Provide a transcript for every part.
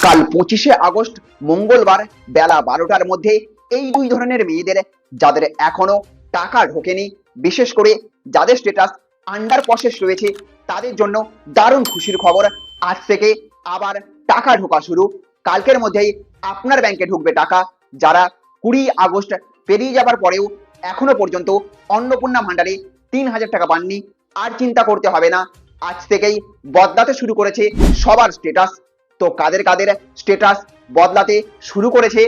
কাল 25শে আগস্ট মঙ্গলবার বেলা 12টার মধ্যে এই দুই ধরনের মেয়েদের যাদের এখনো টাকা ঢোকেনি, বিশেষ করে যাদের স্ট্যাটাস আন্ডার প্রসেস রয়েছে, তাদের জন্য দারুণ খুশির খবর। আজ থেকে আবার টাকা ঢোকা শুরু। কালকের মধ্যেই আপনার ব্যাংকে ঢুকবে টাকা। যারা 20 আগস্ট পেরিয়ে যাবার পরেও এখনো পর্যন্ত অন্নপূর্ণা ভান্ডারে 3000 টাকা পাননি, আর চিন্তা করতে হবে না। আজ থেকেই বদলাতে শুরু করেছে সবার স্ট্যাটাস। তো কাদের কাদের স্ট্যাটাস বদলাতে শুরু করেছে,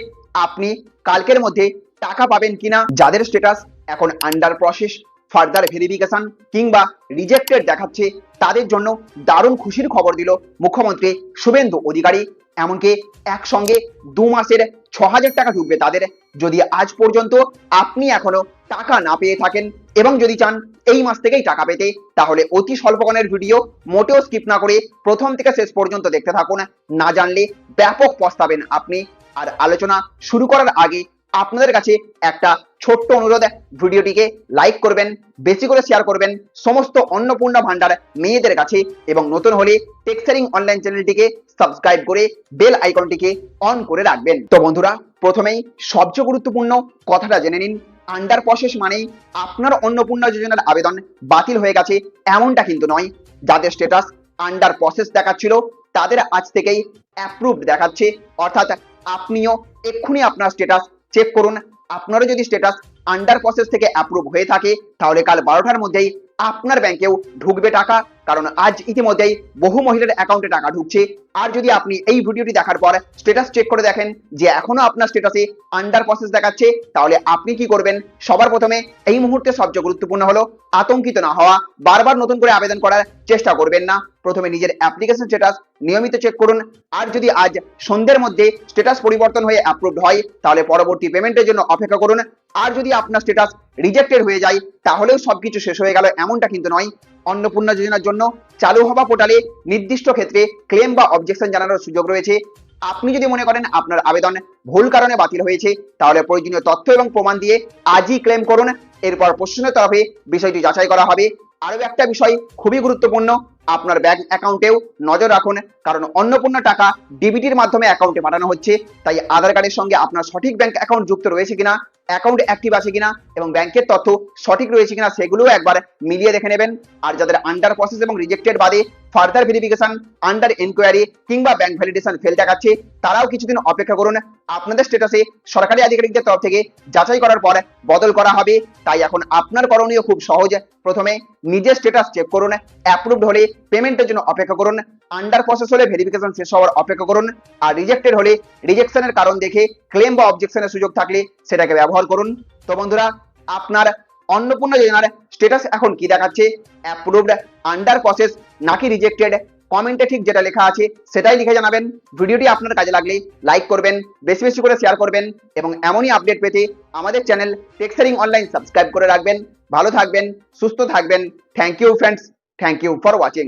আপনি কালকের মধ্যে টাকা পাবেন কিনা, যাদের স্ট্যাটাস এখন আন্ডার প্রসেস, ফার্দার ভেরিফিকেশন কিংবা রিজেক্টেড দেখাচ্ছে, তাদের জন্য দারুণ খুশির খবর দিল মুখ্যমন্ত্রী শুভেন্দু অধিকারী। এমনকি একসঙ্গে 2 মাসের 6000 টাকা ঢুকবে তাদের, যদি আজ পর্যন্ত আপনি এখনো টাকা না পেয়ে থাকেন এবং যদি চান এই মাস থেকেই টাকা পেতে, তাহলে অতি স্বল্পক্ষণের ভিডিও মোটেও স্কিপ না করে প্রথম থেকে শেষ পর্যন্ত দেখতে থাকুন। না জানলে ব্যাপক পস্তাবেন আপনি। আর আলোচনা শুরু করার আগে আপনাদের কাছে একটা ছোট্ট অনুরোধ, ভিডিওটিকে লাইক করবেন, বেশি করে শেয়ার করবেন সমস্ত অন্নপূর্ণা ভান্ডার মেয়েদের কাছে, এবং নতুন হলে টেক্সচারিং অনলাইন চ্যানেলটিকে সাবস্ক্রাইব করে বেল আইকনটিকে অন করে রাখবেন। তো বন্ধুরা, প্রথমেই সবচেয়ে গুরুত্বপূর্ণ কথাটা জেনে নিন। আন্ডার প্রসেস মানেই আপনার অন্নপূর্ণা যোজনার আবেদন বাতিল হয়ে গেছে এমনটা কিন্তু নয়। যাদের স্ট্যাটাস আন্ডার প্রসেস দেখাচ্ছিল তাদের আজ থেকেই অ্যাপ্রুভড দেখাচ্ছে। অর্থাৎ আপনিও এক্ষুনি আপনার স্ট্যাটাস চেক করুন। আপনারও যদি স্ট্যাটাস আন্ডার প্রসেস থেকে অ্যাপ্রুভ হয়ে থাকে, তাহলে কাল 12টার মধ্যেই আপনার ব্যাংকেও ঢুকবে টাকা। কারণ আজ ইতিমধ্যেই বহু মহিলার অ্যাকাউন্টে টাকা ঢুকছে। আর যদি আপনি এই ভিডিওটি দেখার পর স্ট্যাটাস চেক করে দেখেন যে এখনো আপনার স্ট্যাটাসে আন্ডার প্রসেস দেখাচ্ছে, তাহলে আপনি কি করবেন? সবার প্রথমে এই মুহূর্তে সবচেয়ে গুরুত্বপূর্ণ হলো আতঙ্কিত না হওয়া। বারবার নতুন করে আবেদন করার চেষ্টা করবেন না। প্রথমে নিজের অ্যাপ্লিকেশন স্ট্যাটাস নিয়মিত চেক করুন। আর যদি আজ সন্ধ্যের মধ্যে স্ট্যাটাস পরিবর্তন হয়ে অ্যাপ্রুভড হয়, তাহলে পরবর্তী পেমেন্টের জন্য অপেক্ষা করুন। আর যদি আপনার স্ট্যাটাস রিজেক্টেড হয়ে যায়, তাহলেও সবকিছু শেষ হয়ে গেল এমনটা কিন্তু নয়। অন্নপূর্ণা যোজনার জন্য চালু হওয়া পোর্টালে নির্দিষ্ট ক্ষেত্রে ক্লেম বা অবজেকশন জানানোর সুযোগ রয়েছে। আপনি যদি মনে করেন আপনার আবেদন ভুল কারণে বাতিল হয়েছে, তাহলে প্রয়োজনীয় তথ্য এবং প্রমাণ দিয়ে আজই ক্লেম করুন। এরপর প্রশাসনের তরফে বিষয়টি যাচাই করা হবে। আরও একটা বিষয় খুবই গুরুত্বপূর্ণ, আপনার ব্যাংক অ্যাকাউন্টেও নজর রাখুন। কারণ অন্নপূর্ণা টাকা ডিবিটির মাধ্যমে অ্যাকাউন্টে পাঠানো হচ্ছে। তাই আধার কার্ডের সঙ্গে আপনার সঠিক ব্যাংক অ্যাকাউন্ট যুক্ত রয়েছে কিনা, অ্যাকাউন্ট অ্যাক্টিভ আছে কিনা এবং ব্যাংকের তথ্য সঠিক রয়েছে কিনা, সেগুলোও একবার মিলিয়ে দেখে নেবেন। আর যাদের আন্ডার প্রসেস এবং রিজেক্টেড বাদে ফার্দার ভেরিফিকেশন, আন্ডার এনকোয়ারি কিংবা ব্যাংক ভ্যালিডেশন ফেল দেখাচ্ছে, তারাও কিছুদিন অপেক্ষা করুন। আপনাদের স্ট্যাটাসে সরকারি আধিকারিকদের তরফ থেকে যাচাই করার পর বদল করা হবে। তাই এখন আপনার করণীয় খুব সহজ। প্রথমে নিজের স্ট্যাটাস চেক করুন। অ্যাপ্রুভড হলে পেমেন্টের জন্য অপেক্ষা করুন। আন্ডার প্রসেস হলে ভেরিফিকেশন শেষ হওয়ার অপেক্ষা করুন। আর রিজেক্টেড হলে রিজেকশনের কারণ দেখে ক্লেম বা অবজেকশনের সুযোগ থাকলে সেটাকে ব্যবহার করুন। তো বন্ধুরা, আপনার অন্নপূর্ণা যোজনার স্ট্যাটাস এখন কি দেখাচ্ছে? অ্যাপ্রুভড, আন্ডার প্রসেস নাকি রিজেক্টেড? কমেন্টে ঠিক যেটা লেখা আছে সেটাই লিখে জানাবেন। ভিডিওটি আপনার কাজে লাগলে লাইক করবেন, বেশি বেশি করে শেয়ার করবেন এবং এমনই আপডেট পেতে আমাদের চ্যানেল টেক্সচারিং অনলাইন সাবস্ক্রাইব করে রাখবেন। ভালো থাকবেন, সুস্থ থাকবেন। Thank you friends, thank you for watching.